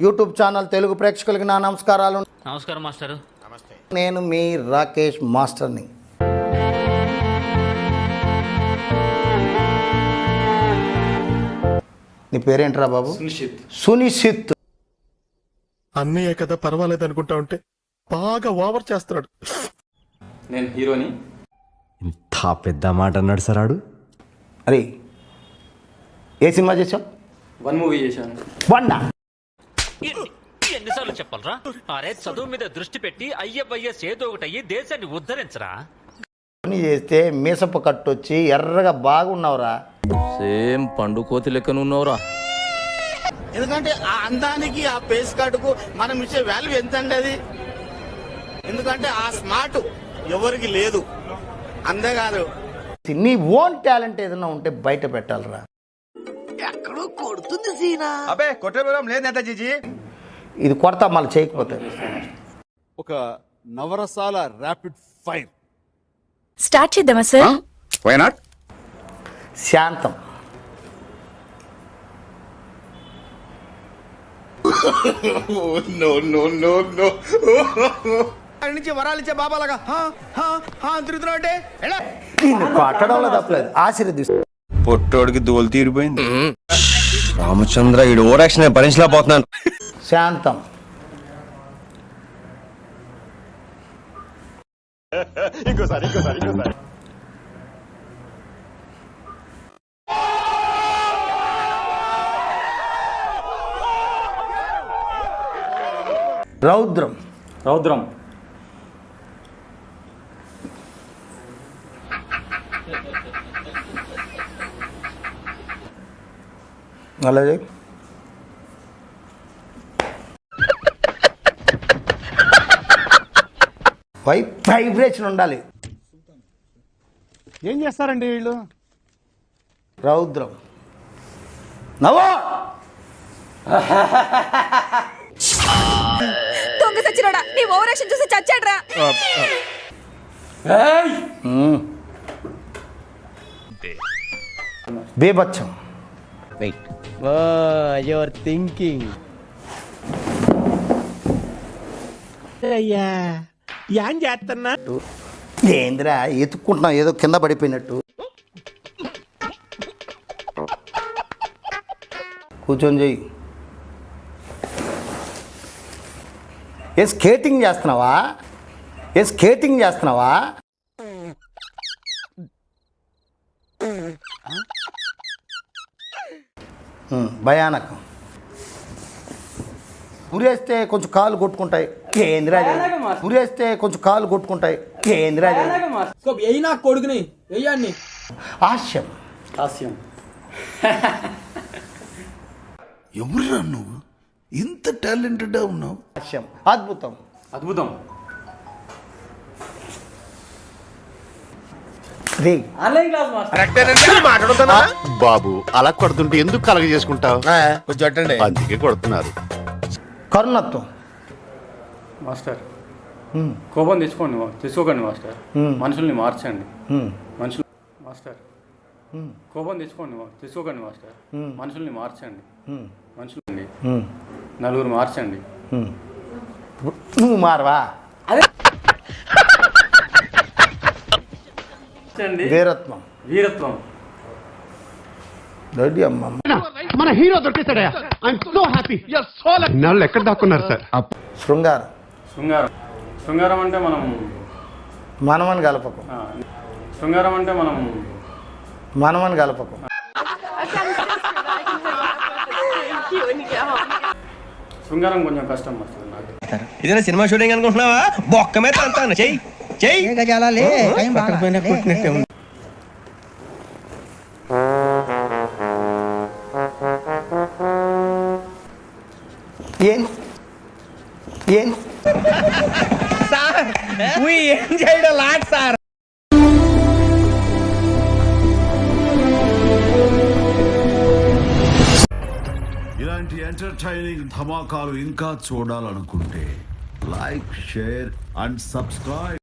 YouTube channel Telugu ప్రేక్షకులకి నా నమస్కారాలు. నమస్కారం మాస్టర్. నమస్తే. నేను మీ రాకేష్ మాస్టర్ని. నీ పేరేంట్రా బాబు? సునిశ్చిత్. అన్నయ్య కదా పర్వాలేదు అనుకుంటా ఉంటే బాగా ఓవర్ చేస్తున్నాడు. నేను హీరోని. ఇంత పెద్ద మాట అన్నాడు సార్ ఆడు. అరే ఏ సినిమా చేసావు? 1 మూవీ చేశాను. వన్నా? ఎన్నిసార్లు చెప్పాలరా? అరే చదువు మీద దృష్టి పెట్టి అయ్యవయ్యస్ ఏదో ఒకటి అయ్యి దేశాన్ని ఉద్ధరించరా. పని చేస్తే మీసపు కట్టొచ్చి ఎర్రగా బాగున్నావురా. సేమ్ పండు కోతి లెక్కన ఉన్నవరా. ఎందుకంటే ఆ అందానికి ఆ పేస్ కార్డుకు మనం ఇచ్చే వాల్యూ ఎంత అండి అది? ఎందుకంటే ఆ స్మార్ట్ ఎవరికి లేదు. అంతేకాదు, నీ ఓన్ టాలెంట్ ఏదైనా ఉంటే బయట పెట్టాలరా. అబే కొట్టే లేదు నేతాజీ. ఇది కొడతా మళ్ళీ చేయకపోతే. ఒక నవరసాల ర్యాపిడ్ ఫైర్ స్టార్ట్ చేద్దామా సార్? Why not? శాంతం. నుంచి వరాలు ఇచ్చే బాబాలాగా తిరుగుతున్నావు. నిన్ను కొట్టడంలో తప్పలేదు, ఆశీర్వదిస్తా. పొట్టోడికి దోలు తీరిపోయింది. రామచంద్ర ఈడు ఓవర్ యాక్షన్ భరించలేకపోతున్నాను. శాంతం. రౌద్రం. రౌద్రం. అలాగే వైబ్రేషన్ ఉండాలి. ఏం చేస్తారండి వీళ్ళు? రౌద్రం. నవో దొంగ సచ్చినోడా, నీ ఓవర్ యాక్షన్ చూసి చచ్చాడ్రా. బేబచ్చం. Your thinking. ఏం చేస్తున్నా? ఏందిరా ఎత్తుక్కుంటున్నావు ఏదో కింద పడిపోయినట్టు. కూర్చొని చెయ్యి. ఏ స్కేటింగ్ చేస్తున్నావా? ఏ స్కేటింగ్ చేస్తున్నావా? భయానకం. ఉరేస్తే కొంచెం కాళ్ళు కొట్టుకుంటాయి. ఏందిరా ఉరేస్తే కొంచెం కాళ్ళు కొట్టుకుంటాయి. ఏందిరా కొడుకుని వెయ్యాన్ని. హాస్యం. హాస్యం. ఎవరురా నువ్వు? ఇంత టాలెంటెడ్ ఉన్నావు. హాస్యం. అద్భుతం. అద్భుతం. Online class master. బాబు అలా కొడుతుంటే ఎందుకు కలగ చేసుకుంటావు? అందుకే కొడుతున్నారు. కరుణత్వం. మాస్టర్ కోపం తీసుకోకండి మాస్టర్. మనుషుల్ని మార్చండి. మనుషులు మాస్టర్ కోపం తీసుకోకండి మాస్టర్. మనుషుల్ని మార్చండి. మనుషులండి నలుగురు మార్చండి. నువ్వు మారవా? వీరత్వం. వీరత్వం. రెడ్డి అమ్మ. మన హీరో దొరికేశాడయ్యా. I'm so happy. నాళ్ళు ఎక్కడ దాక్కున్నారు సార్? శృంగారం. శృంగారం. శృంగారం అంటే మనం మనమని కలపకు. శృంగారం అంటే మనం మనమని కలపకు. శృంగారం కొంచెం కష్టం మాస్టర్ నాకు. ఇదేనా సినిమా షూటింగ్ అనుకుంటున్నావా? బొక్క మీద అంటాను. చెయ్యి చెయ్యి. కొట్టినట్టే ఉంది. ఏం సార్ ఏం చేయడం లాట్ సార్. ఇలాంటి ఎంటర్టైనింగ్ ధమాకాలు ఇంకా చూడాలనుకుంటే లైక్, షేర్ అండ్ సబ్స్క్రైబ్.